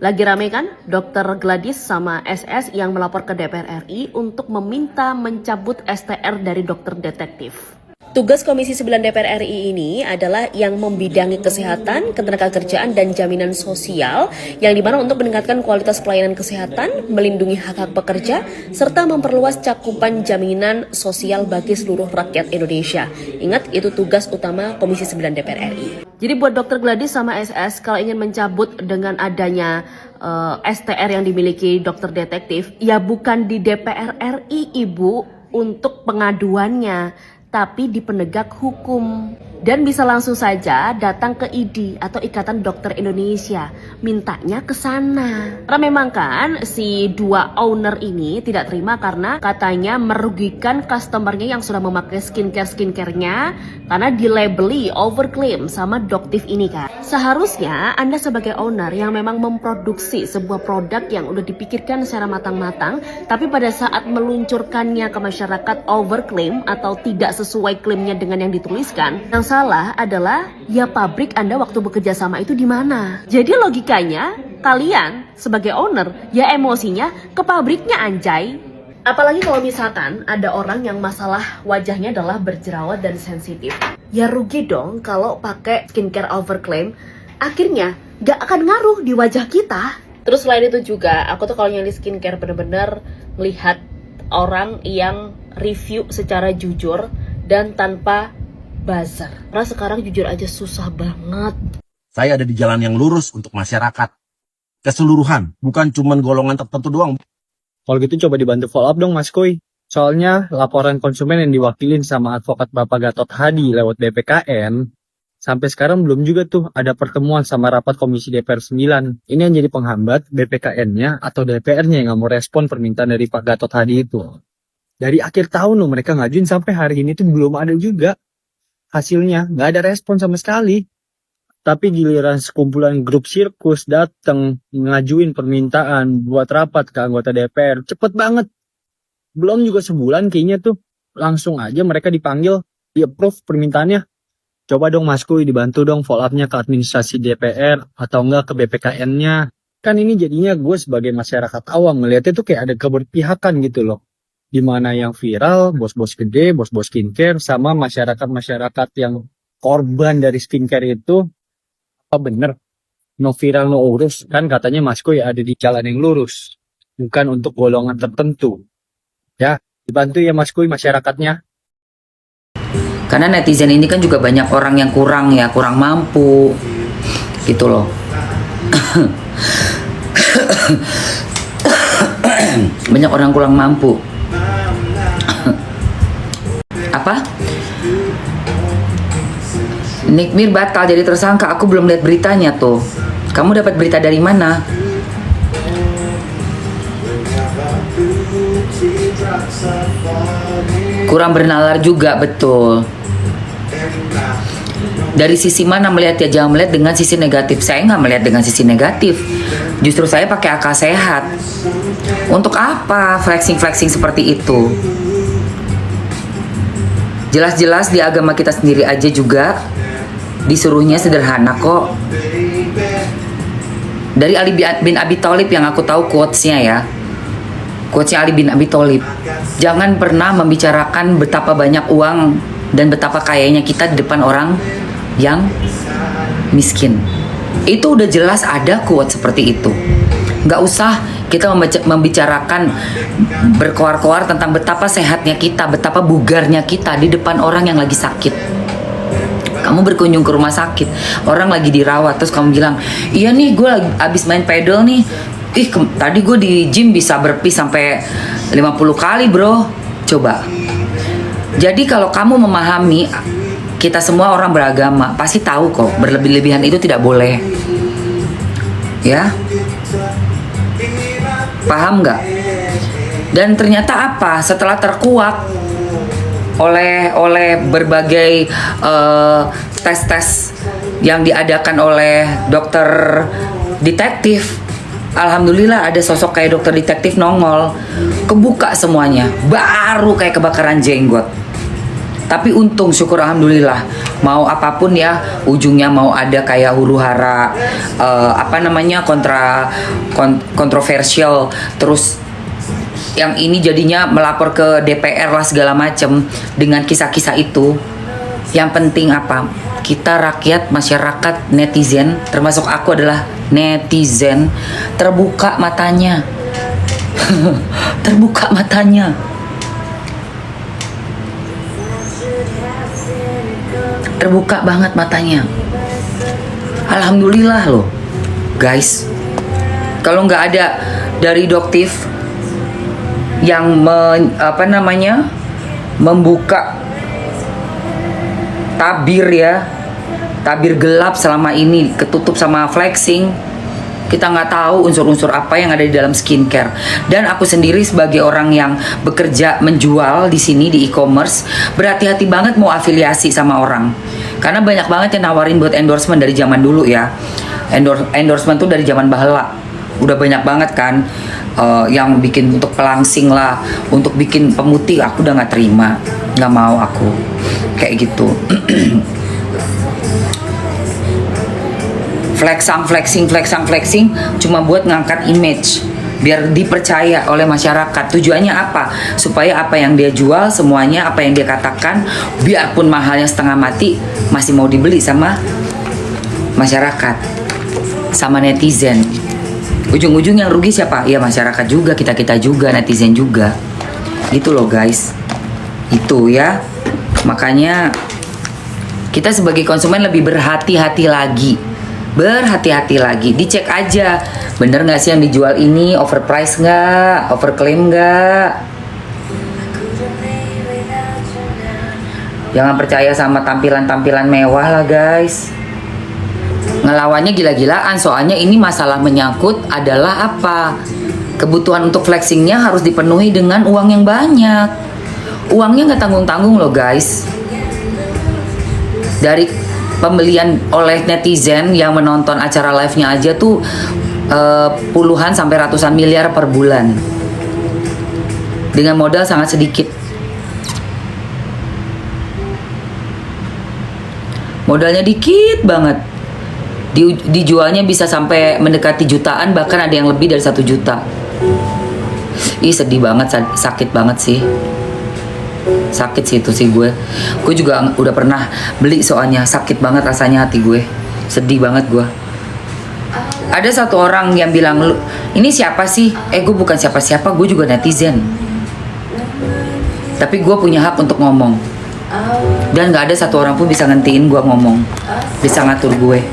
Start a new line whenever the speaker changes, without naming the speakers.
Lagi rame kan Dokter Gladys sama SS yang melapor ke DPR RI untuk meminta mencabut STR dari dokter detektif. Tugas Komisi 9 DPR RI ini adalah yang membidangi kesehatan, ketenagakerjaan, dan jaminan sosial yang dimana untuk meningkatkan kualitas pelayanan kesehatan, melindungi hak-hak pekerja, serta memperluas cakupan jaminan sosial bagi seluruh rakyat Indonesia. Ingat, itu tugas utama Komisi 9 DPR RI. Jadi buat Dokter Gladys sama SS, kalau ingin mencabut dengan adanya STR yang dimiliki dokter detektif, ya bukan di DPR RI, Ibu, untuk pengaduannya, tapi di penegak hukum. Dan bisa langsung saja datang ke IDI atau Ikatan Dokter Indonesia, mintanya ke sana. Karena memang kan si dua owner ini tidak terima karena katanya merugikan customernya yang sudah memakai skincare-nya karena dilabeli overclaim sama Doktif ini kan. Seharusnya Anda sebagai owner yang memang memproduksi sebuah produk yang udah dipikirkan secara matang-matang, tapi pada saat meluncurkannya ke masyarakat overclaim atau tidak sesuai klaimnya dengan yang dituliskan, yang salah adalah ya pabrik Anda waktu bekerja sama itu di mana. Jadi logikanya kalian sebagai owner ya emosinya ke pabriknya anjay. Apalagi kalau misalkan ada orang yang masalah wajahnya adalah berjerawat dan sensitif. Ya rugi dong kalau pakai skincare overclaim. Akhirnya gak akan ngaruh di wajah kita. Terus selain itu juga aku tuh kalau nyari skincare bener-bener melihat orang yang review secara jujur dan tanpa buzzer. Karena sekarang jujur aja susah banget.
Saya ada di jalan yang lurus untuk masyarakat keseluruhan, bukan cuma golongan tertentu doang.
Kalau gitu coba dibantu follow up dong Mas Kuy. Soalnya laporan konsumen yang diwakilin sama advokat Bapak Gatot Hadi lewat BPKN, sampai sekarang belum juga tuh ada pertemuan sama rapat Komisi DPR 9. Ini yang jadi penghambat BPKN-nya atau DPR-nya yang nggak mau respon permintaan dari Pak Gatot Hadi itu. Dari akhir tahun loh mereka ngajuin sampai hari ini tuh belum ada juga. Hasilnya nggak ada respon sama sekali. Tapi giliran sekumpulan grup sirkus datang ngajuin permintaan buat rapat ke anggota DPR, cepet banget. Belum juga sebulan kayaknya tuh langsung aja mereka dipanggil, di-approve permintaannya. Coba dong Mas Kuy dibantu dong follow up-nya ke administrasi DPR atau enggak ke BPKN-nya. Kan ini jadinya gue sebagai masyarakat awam ngeliatnya tuh kayak ada keberpihakan gitu loh. Dimana yang viral, bos-bos gede, bos-bos skincare, sama masyarakat-masyarakat yang korban dari skincare itu, apa bener? No viral, no urus, kan katanya Mas Kuy ada di jalan yang lurus, bukan untuk golongan tertentu. Ya, dibantu ya Mas Kuy masyarakatnya.
Karena netizen ini kan juga banyak orang yang kurang mampu, gitu loh. Banyak orang kurang mampu. Apa? Nick Mir batal jadi tersangka. Aku belum lihat beritanya tuh. Kamu dapat berita dari mana? Kurang bernalar juga, betul. Dari sisi mana melihat ya? Jangan melihat dengan sisi negatif. Saya nggak melihat dengan sisi negatif. Justru saya pakai akal sehat. Untuk apa flexing seperti itu? Jelas-jelas di agama kita sendiri aja juga disuruhnya sederhana kok. Dari Ali bin Abi Thalib yang aku tahu quotes-nya ya. Quotes-nya Ali bin Abi Thalib. Jangan pernah membicarakan betapa banyak uang dan betapa kayanya kita di depan orang yang miskin. Itu udah jelas ada quote seperti itu. Nggak usah kita membicarakan berkoar-koar tentang betapa sehatnya kita, betapa bugarnya kita di depan orang yang lagi sakit. Kamu berkunjung ke rumah sakit, orang lagi dirawat, terus kamu bilang, iya nih gue abis main pedal nih, tadi gue di gym bisa burpee sampai 50 kali bro. Coba. Jadi kalau kamu memahami, kita semua orang beragama, pasti tahu kok, berlebih-lebihan itu tidak boleh. Ya, paham nggak? Dan ternyata apa? Setelah terkuak oleh berbagai tes-tes yang diadakan oleh dokter detektif, alhamdulillah ada sosok kayak dokter detektif nongol, kebuka semuanya, baru kayak kebakaran jenggot. Tapi untung, syukur alhamdulillah, mau apapun ya ujungnya, mau ada kayak huru hara kontroversial, terus yang ini jadinya melapor ke DPR lah segala macem dengan kisah-kisah itu. Yang penting apa? Kita rakyat, masyarakat, netizen, termasuk aku adalah netizen, terbuka matanya. Terbuka matanya. Terbuka banget matanya. Alhamdulillah loh, guys. Kalau nggak ada dari Doktif yang membuka tabir ya, tabir gelap selama ini ketutup sama flexing, kita nggak tahu unsur-unsur apa yang ada di dalam skincare. Dan aku sendiri sebagai orang yang bekerja menjual di sini di e-commerce, berhati-hati banget mau afiliasi sama orang, karena banyak banget yang nawarin buat endorsement dari zaman dulu ya. Endorsement tuh dari zaman baheula udah banyak banget kan, yang bikin untuk pelangsing lah, untuk bikin pemutih. Aku udah nggak terima, nggak mau aku kayak gitu. flexing cuma buat ngangkat image biar dipercaya oleh masyarakat. Tujuannya apa? Supaya apa yang dia jual semuanya, apa yang dia katakan, biarpun mahalnya setengah mati, masih mau dibeli sama masyarakat, sama netizen. Ujung-ujung yang rugi siapa? Ya masyarakat juga, kita juga, netizen juga. Gitu loh guys. Itu ya. Makanya kita sebagai konsumen lebih berhati-hati lagi. Berhati-hati lagi, dicek aja bener nggak sih yang dijual ini, overprice nggak, overclaim nggak. Jangan percaya sama tampilan-tampilan mewah lah guys. Ngelawannya gila-gilaan, soalnya ini masalah menyangkut adalah apa? Kebutuhan untuk flexingnya harus dipenuhi dengan uang yang banyak. Uangnya nggak tanggung-tanggung loh guys. Dari pembelian oleh netizen yang menonton acara live-nya aja tuh puluhan sampai ratusan miliar per bulan dengan modal sangat sedikit. Modalnya dikit banget, dijualnya bisa sampai mendekati jutaan, bahkan ada yang lebih dari 1 juta. Ih sedih banget, sakit banget sih. Sakit sih itu sih gue juga udah pernah beli, soalnya sakit banget rasanya hati gue, sedih banget gue. Ada satu orang yang bilang, lu ini siapa sih? Gue bukan siapa-siapa, gue juga netizen, tapi gue punya hak untuk ngomong, dan gak ada satu orang pun bisa ngentiin gue ngomong, bisa ngatur gue.